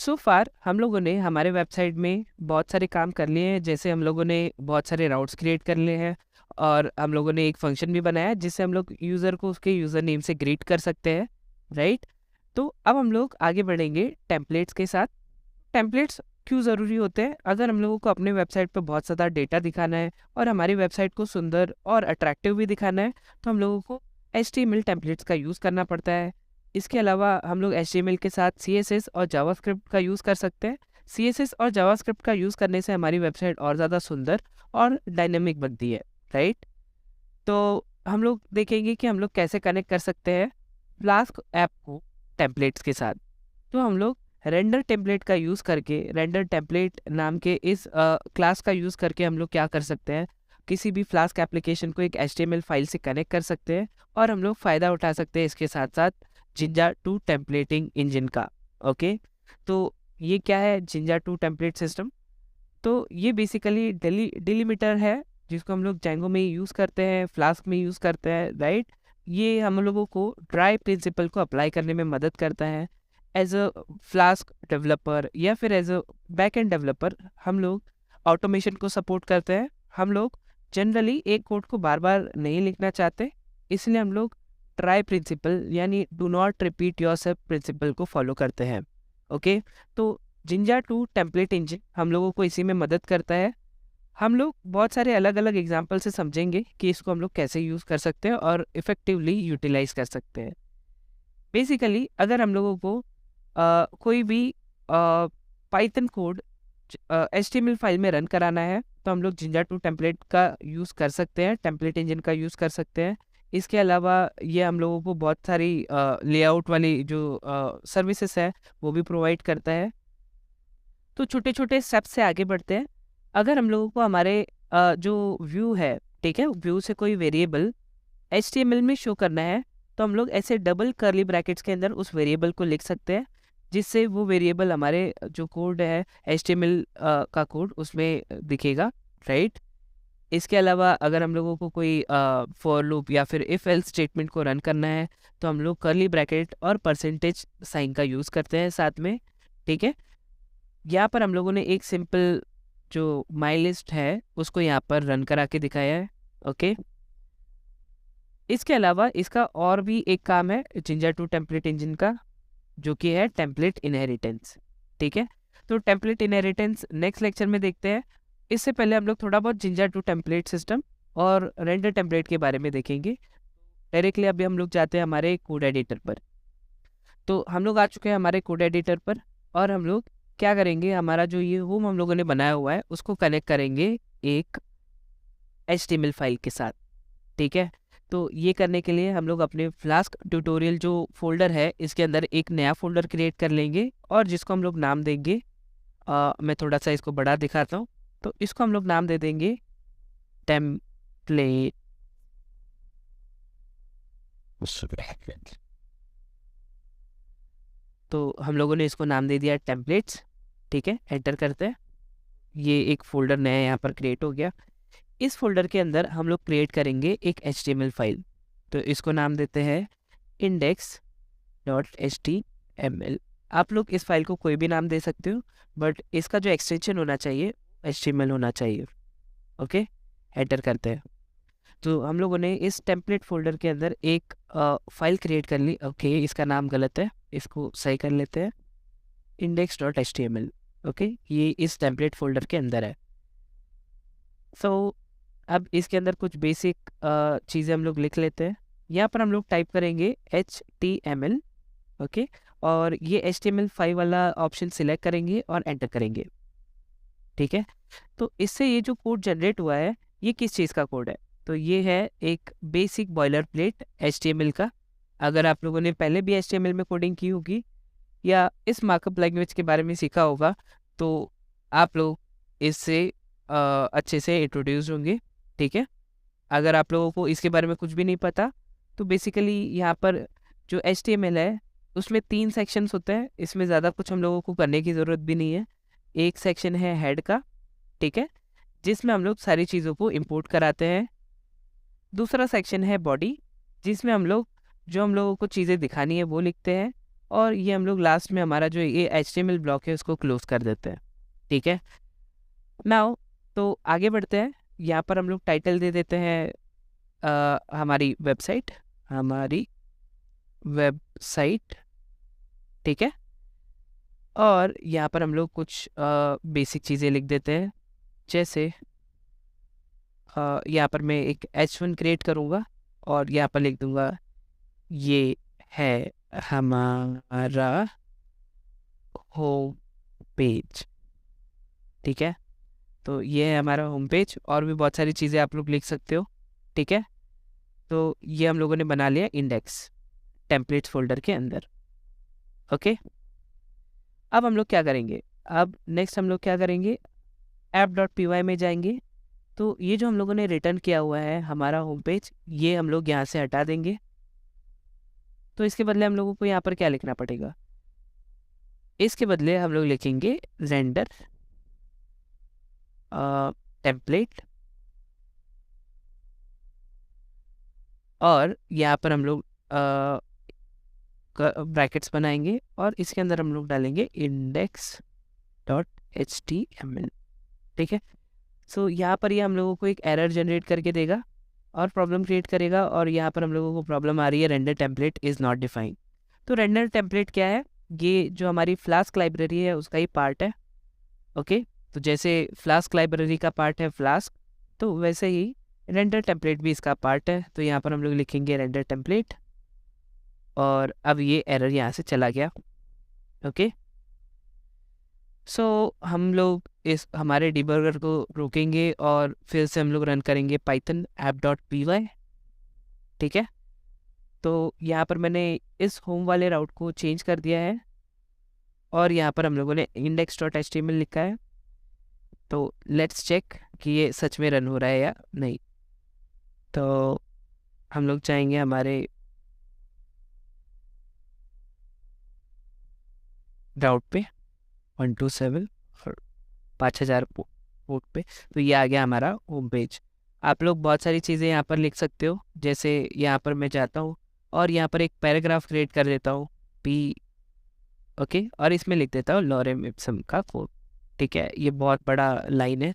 सो फार हम लोगों ने हमारे वेबसाइट में बहुत सारे काम कर लिए हैं। जैसे हम लोगों ने बहुत सारे राउट्स क्रिएट कर लिए हैं और हम लोगों ने एक फंक्शन भी बनाया है जिससे हम लोग यूज़र को उसके यूज़र नेम से ग्रीट कर सकते हैं, राइट। तो अब हम लोग आगे बढ़ेंगे टेम्पलेट्स के साथ। टेम्पलेट्स क्यों ज़रूरी होते हैं? अगर हम लोगों को अपने वेबसाइट पर बहुत ज़्यादा डेटा दिखाना है और हमारी वेबसाइट को सुंदर और अट्रैक्टिव भी दिखाना है, तो हम लोगों को HTML टेम्पलेट्स का यूज़ करना पड़ता है। इसके अलावा हम लोग HTML के साथ CSS और जावास्क्रिप्ट का यूज़ कर सकते हैं। CSS और जावास्क्रिप्ट का यूज़ करने से हमारी वेबसाइट और ज़्यादा सुंदर और डायनेमिक बनती है, राइट। तो हम लोग देखेंगे कि हम लोग कैसे कनेक्ट कर सकते हैं फ्लास्क ऐप को टेम्पलेट्स के साथ। तो हम लोग रेंडर टेम्पलेट का यूज़ करके, रेंडर टेम्पलेट नाम के इस क्लास का यूज़ करके हम लोग क्या कर सकते हैं, किसी भी फ्लास्क एप्लीकेशन को एक HTML फाइल से कनेक्ट कर सकते हैं और हम लोग फ़ायदा उठा सकते हैं इसके साथ साथ जिंजा 2 टेम्पलेटिंग इंजन का। ओके, तो ये क्या है जिंजा 2 टेम्पलेट सिस्टम? तो ये बेसिकली डिलीमीटर है जिसको हम लोग जैंगो में यूज़ करते हैं, फ्लास्क में यूज़ करते हैं, राइट। ये हम लोगों को ड्राई प्रिंसिपल को अप्लाई करने में मदद करता है। एज अ फ्लास्क डेवलपर या फिर as a back end developer हम लोग ऑटोमेशन को सपोर्ट करते हैं। हम लोग जनरली एक कोड को बार बार नहीं लिखना चाहते, इसलिए हम लोग ट्राई प्रिंसिपल यानी do not repeat yourself principle को फॉलो करते हैं। ओके, तो जिंजा 2 टेम्पलेट इंजन हम लोगों को इसी में मदद करता है। हम लोग बहुत सारे अलग अलग एग्जाम्पल से समझेंगे कि इसको हम लोग कैसे यूज़ कर सकते हैं और इफ़ेक्टिवली यूटिलाइज कर सकते हैं। बेसिकली अगर हम लोगों को कोई भी पाइथन कोड HTML फाइल में रन कराना है तो हम लोग जिंजा 2 टेम्पलेट का यूज़ कर सकते हैं, टेम्पलेट इंजन का यूज़ कर सकते हैं। इसके अलावा ये हम लोगों को बहुत सारी लेआउट वाली जो सर्विसेज है वो भी प्रोवाइड करता है। तो छोटे छोटे स्टेप से आगे बढ़ते हैं। अगर हम लोगों को हमारे जो व्यू है, ठीक है, व्यू से कोई वेरिएबल HTML में शो करना है तो हम लोग ऐसे डबल कर्ली ब्रैकेट्स के अंदर उस वेरिएबल को लिख सकते हैं जिससे वो वेरिएबल हमारे जो कोड है HTML का कोड उसमें दिखेगा, राइट। इसके अलावा अगर हम लोगों को कोई फॉर लूप या फिर इफ एल्स स्टेटमेंट को रन करना है तो हम लोग कर्ली ब्रैकेट और परसेंटेज साइन का यूज़ करते हैं साथ में, ठीक है। यहाँ पर हम लोगों ने एक सिंपल जो माई लिस्ट है उसको यहाँ पर रन करा के दिखाया है, ओके। इसके अलावा इसका और भी एक काम है जिंजा 2 टेम्पलेट इंजन का, जो कि है टेम्पलेट इनहेरिटेंस, ठीक है। तो टेम्पलेट इनहेरिटेंस नेक्स्ट लेक्चर में देखते हैं। इससे पहले हम लोग थोड़ा बहुत जिंजा 2 टेम्पलेट सिस्टम और रेंडर टेम्पलेट के बारे में देखेंगे। डायरेक्टली अभी हम लोग जाते हैं हमारे कोड एडिटर पर। तो हम लोग आ चुके हैं हमारे कोड एडिटर पर और हम लोग क्या करेंगे, हमारा जो ये होम हम लोगों ने बनाया हुआ है उसको कनेक्ट करेंगे एक HTML फाइल के साथ, ठीक है। तो ये करने के लिए हम लोग अपने फ्लास्क ट्यूटोरियल जो फोल्डर है इसके अंदर एक नया फोल्डर क्रिएट कर लेंगे और जिसको हम लोग नाम देंगे, मैं थोड़ा सा इसको बड़ा दिखाता हूँ, तो इसको हम लोग नाम दे देंगे टेम्पलेट। तो हम लोगों ने इसको नाम दे दिया टेम्पलेट्स, ठीक है। एंटर करते हैं, ये एक फोल्डर नया यहाँ पर क्रिएट हो गया। इस फोल्डर के अंदर हम लोग क्रिएट करेंगे एक HTML फाइल। तो इसको नाम देते हैं index.html। आप लोग इस फाइल को कोई भी नाम दे सकते हो, बट इसका जो एक्सटेंशन होना चाहिए HTML होना चाहिए, ओके। एंटर करते हैं। तो हम लोगों ने इस टेम्पलेट फोल्डर के अंदर एक फाइल क्रिएट कर ली, ओके। इसका नाम गलत है, इसको सही कर लेते हैं, index.html, ओके। ये इस टेम्पलेट फोल्डर के अंदर है। सो अब इसके अंदर कुछ बेसिक चीज़ें हम लोग लिख लेते हैं। यहाँ पर हम लोग टाइप करेंगे HTML, ओके, और ये HTML5 वाला ऑप्शन सिलेक्ट करेंगे और एंटर करेंगे, ठीक है। तो इससे ये जो कोड जनरेट हुआ है ये किस चीज़ का कोड है, तो ये है एक बेसिक बॉयलर प्लेट HTML का। अगर आप लोगों ने पहले भी HTML में कोडिंग की होगी या इस मार्कअप लैंग्वेज के बारे में सीखा होगा तो आप लोग इससे अच्छे से इंट्रोड्यूस होंगे, ठीक है। अगर आप लोगों को इसके बारे में कुछ भी नहीं पता तो बेसिकली यहाँ पर जो HTML है उसमें 3 सेक्शंस होते हैं। इसमें ज़्यादा कुछ हम लोगों को करने की ज़रूरत भी नहीं है। एक सेक्शन है हेड का, ठीक है, जिसमें हम लोग सारी चीज़ों को इंपोर्ट कराते हैं। दूसरा सेक्शन है बॉडी, जिसमें हम लोग जो हम लोगों को चीज़ें दिखानी है वो लिखते हैं। और ये हम लोग लास्ट में हमारा जो ये HTML ब्लॉक है उसको क्लोज कर देते हैं। ठीक है, नाउ तो आगे बढ़ते हैं। यहाँ पर हम लोग टाइटल दे देते हैं हमारी वेबसाइट। ठीक है, और यहाँ पर हम लोग कुछ बेसिक चीज़ें लिख देते हैं, जैसे यहाँ पर मैं एक H1 क्रिएट करूँगा और यहाँ पर लिख दूँगा ये है हमारा होम पेज। ठीक है, तो ये है हमारा होम पेज, और भी बहुत सारी चीज़ें आप लोग लिख सकते हो। ठीक है, तो ये हम लोगों ने बना लिया इंडेक्स टेम्पलेट्स फोल्डर के अंदर। ओके, अब हम लोग क्या करेंगे, अब नेक्स्ट हम लोग क्या करेंगे, app.py में जाएंगे। तो ये जो हम लोगों ने रिटर्न किया हुआ है हमारा होम पेज, ये हम लोग यहाँ से हटा देंगे। तो इसके बदले हम लोगों को यहाँ पर क्या लिखना पड़ेगा, इसके बदले हम लोग लिखेंगे रेंडर टेम्पलेट, और यहाँ पर हम लोग ब्रैकेट्स बनाएंगे और इसके अंदर हम लोग डालेंगे index.html। ठीक है, सो यहाँ पर ये हम लोगों को एक एरर जनरेट करके देगा और प्रॉब्लम क्रिएट करेगा, और यहाँ पर हम लोगों को प्रॉब्लम आ रही है render template is not defined. तो रेंडर टेम्पलेट क्या है, ये जो हमारी फ्लास्क लाइब्रेरी है उसका ही पार्ट है। ओके, तो जैसे फ्लास्क लाइब्रेरी का पार्ट है फ्लास्क, तो वैसे ही रेंडर टेम्पलेट भी इसका पार्ट है। तो यहाँ पर हम लोग लिखेंगे रेंडर टेम्पलेट, और अब ये एरर यहाँ से चला गया। ओके, सो हम लोग इस हमारे डिबगर को रोकेंगे और फिर से हम लोग रन करेंगे python app.py। ठीक है, तो यहाँ पर मैंने इस होम वाले राउट को चेंज कर दिया है और यहाँ पर हम लोगों ने index.html लिखा है। तो लेट्स चेक कि ये सच में रन हो रहा है या नहीं। तो हम लोग चाहेंगे हमारे राउट पे 127 और 5000 पोर्ट पे, तो ये आ गया हमारा होम पेज। आप लोग बहुत सारी चीज़ें यहाँ पर लिख सकते हो, जैसे यहाँ पर मैं जाता हूँ और यहाँ पर एक पैराग्राफ क्रिएट कर देता हूँ पी। ओके, और इसमें लिख देता हूँ लॉरेम इप्सम का कोड। ठीक है, ये बहुत बड़ा लाइन है,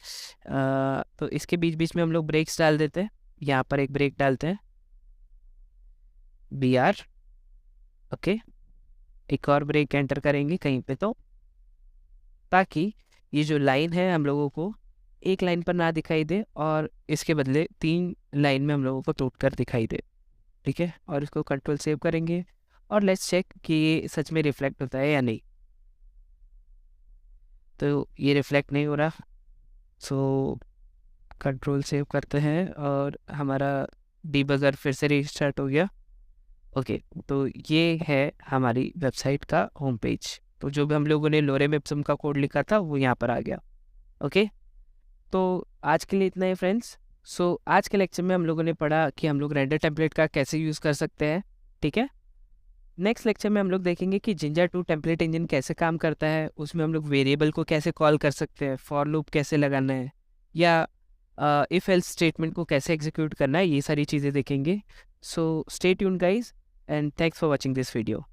तो इसके बीच बीच में हम लोग ब्रेक्स डाल देते हैं। यहाँ पर एक ब्रेक डालते हैं BR। ओके, एक और ब्रेक एंटर करेंगे कहीं पे, तो ताकि ये जो लाइन है हम लोगों को एक लाइन पर ना दिखाई दे और इसके बदले 3 लाइन में हम लोगों को तोड़ कर दिखाई दे। ठीक है, और इसको कंट्रोल सेव करेंगे और लेट्स चेक कि ये सच में रिफ्लेक्ट होता है या नहीं। तो ये रिफ्लेक्ट नहीं हो रहा, सो कंट्रोल सेव करते हैं और हमारा डिबगर फिर से रीस्टार्ट हो गया। ओके, तो ये है हमारी वेबसाइट का होम पेज। तो जो भी हम लोगों ने लोरेम इप्सम का कोड लिखा था वो यहाँ पर आ गया। ओके, तो आज के लिए इतना ही फ्रेंड्स। सो आज के लेक्चर में हम लोगों ने पढ़ा कि हम लोग रेंडर टेम्पलेट का कैसे यूज़ कर सकते हैं। ठीक है, नेक्स्ट लेक्चर में हम लोग देखेंगे कि जिंजर 2 टेम्पलेट इंजन कैसे काम करता है, उसमें हम लोग वेरिएबल को कैसे कॉल कर सकते हैं, फॉर लूप कैसे लगाना है, या इफ एल्स स्टेटमेंट को कैसे एग्जीक्यूट करना है, ये सारी चीज़ें देखेंगे। So stay tuned guys, and thanks for watching this video.